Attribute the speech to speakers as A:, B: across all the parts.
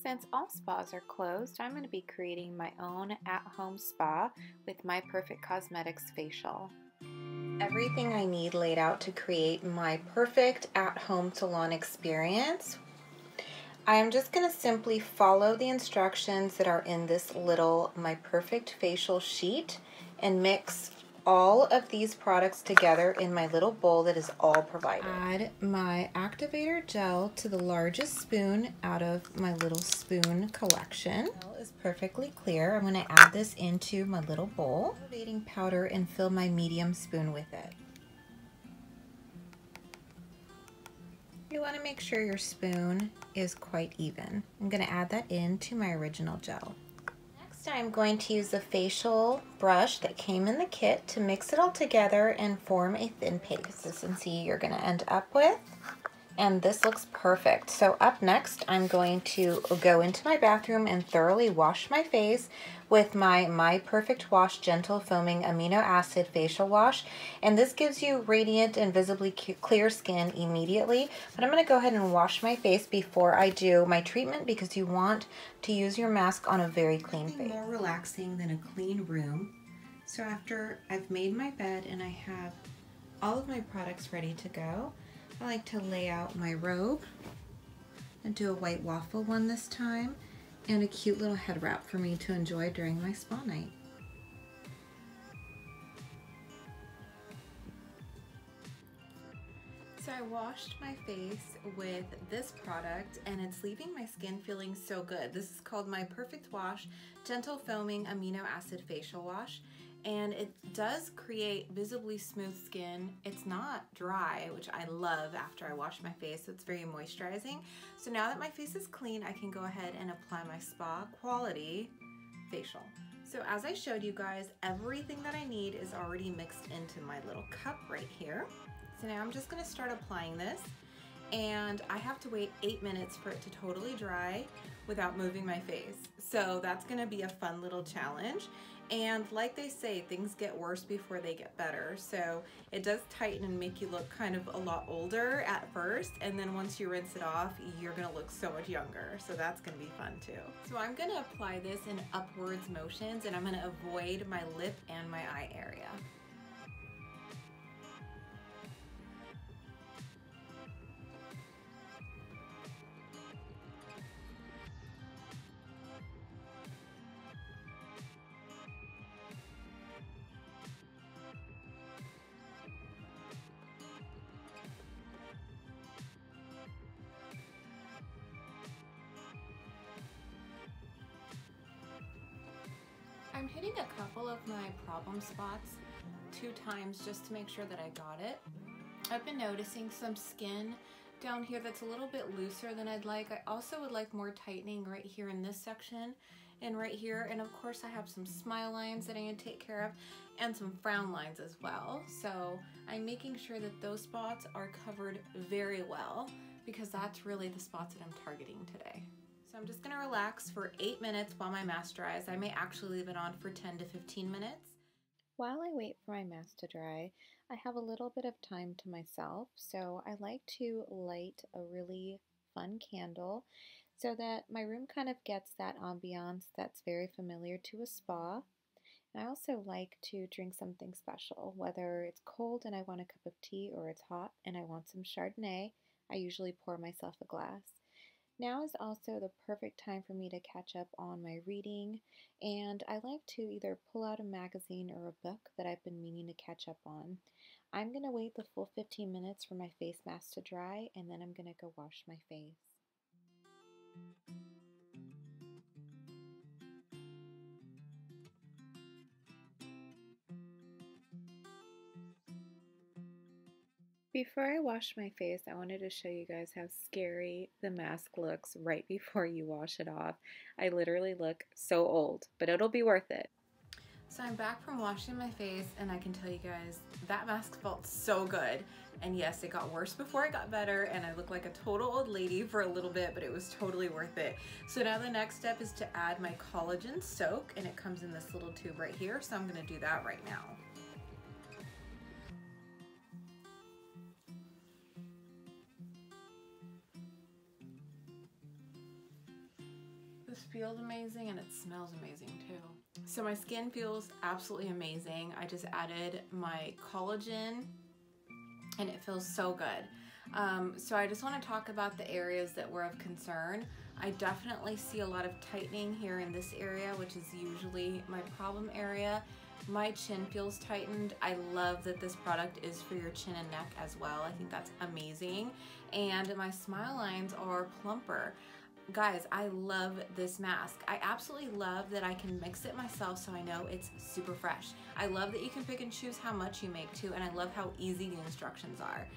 A: Since all spas are closed, I'm going to be creating my own at-home spa with My Perfect Cosmetics facial. Everything I need laid out to create my perfect at-home salon experience. I am just going to simply follow the instructions that are in this little My Perfect facial sheet and mix all of these products together in my little bowl that is all provided. Add my activator gel to the largest spoon out of my little spoon collection. The gel is perfectly clear. I'm going to add this into my little bowl. Activating powder and fill my medium spoon with it. You want to make sure your spoon is quite even. I'm going to add that into my original gel. Next, I'm going to use the facial brush that came in the kit to mix it all together and form a thin paste. Consistency you're going to end up with. And this looks perfect. So up next, I'm going to go into my bathroom and thoroughly wash my face with my Perfect Wash Gentle Foaming Amino Acid Facial Wash. And this gives you radiant and visibly clear skin immediately. But I'm going to go ahead and wash my face before I do my treatment because you want to use your mask on a very clean face. Nothing more relaxing than a clean room. So after I've made my bed and I have all of my products ready to go, I like to lay out my robe and do a white waffle one this time and a cute little head wrap for me to enjoy during my spa night. So I washed my face with this product and it's leaving my skin feeling so good. This is called My Perfect Wash Gentle Foaming Amino Acid Facial Wash. And it does create visibly smooth skin. It's not dry, which I love after I wash my face. It's very moisturizing. So now that my face is clean, I can go ahead and apply my spa quality facial. So as I showed you guys, everything that I need is already mixed into my little cup right here. So now I'm just gonna start applying this. And I have to wait 8 minutes for it to totally dry without moving my face. So that's gonna be a fun little challenge. And like they say, things get worse before they get better. So it does tighten and make you look kind of a lot older at first. And then once you rinse it off, you're gonna look so much younger. So that's gonna be fun too. So I'm gonna apply this in upwards motions and I'm gonna avoid my lip and my eye area. I'm hitting a couple of my problem spots 2 times just to make sure that I got it. I've been noticing some skin down here that's a little bit looser than I'd like. I also would like more tightening right here in this section and right here. And of course I have some smile lines that I need to take care of and some frown lines as well. So I'm making sure that those spots are covered very well because that's really the spots that I'm targeting today. So I'm just gonna relax for 8 minutes while my mask dries. I may actually leave it on for 10 to 15 minutes. While I wait for my mask to dry, I have a little bit of time to myself. So I like to light a really fun candle so that my room kind of gets that ambiance that's very familiar to a spa. And I also like to drink something special, whether it's cold and I want a cup of tea or it's hot and I want some Chardonnay. I usually pour myself a glass. Now is also the perfect time for me to catch up on my reading, and I like to either pull out a magazine or a book that I've been meaning to catch up on. I'm going to wait the full 15 minutes for my face mask to dry, and then I'm going to go wash my face. Before I wash my face, I wanted to show you guys how scary the mask looks right before you wash it off. I literally look so old, but it'll be worth it. So I'm back from washing my face and I can tell you guys that mask felt so good. And yes, it got worse before it got better and I looked like a total old lady for a little bit, but it was totally worth it. So now the next step is to add my collagen soak and it comes in this little tube right here. So I'm gonna do that right now. This feels amazing and it smells amazing too. So my skin feels absolutely amazing. I just added my collagen and it feels so good. So I just want to talk about the areas that were of concern. I definitely see a lot of tightening here in this area, which is usually my problem area. My chin feels tightened. I love that this product is for your chin and neck as well. I think that's amazing. And my smile lines are plumper. Guys, I love this mask. I absolutely love that I can mix it myself so I know it's super fresh. I love that you can pick and choose how much you make too, and I love how easy the instructions are.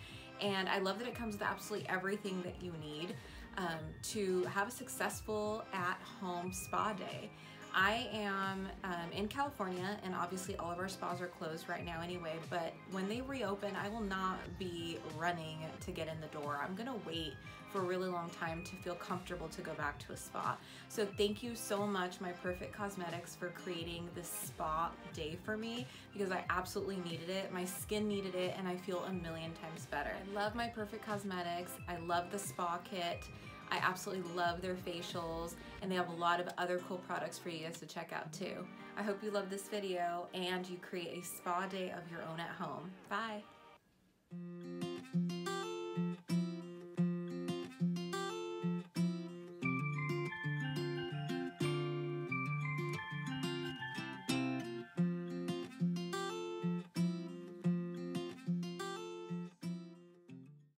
A: And I love that it comes with absolutely everything that you need to have a successful at-home spa day. I am in California, and obviously all of our spas are closed right now anyway, but when they reopen, I will not be running to get in the door. I'm gonna wait for a really long time to feel comfortable to go back to a spa. So thank you so much, My Perfect Cosmetics, for creating this spa day for me, because I absolutely needed it. My skin needed it, and I feel a million times better. I love My Perfect Cosmetics. I love the spa kit. I absolutely love their facials, and they have a lot of other cool products for you guys to check out too. I hope you love this video and you create a spa day of your own at home. Bye.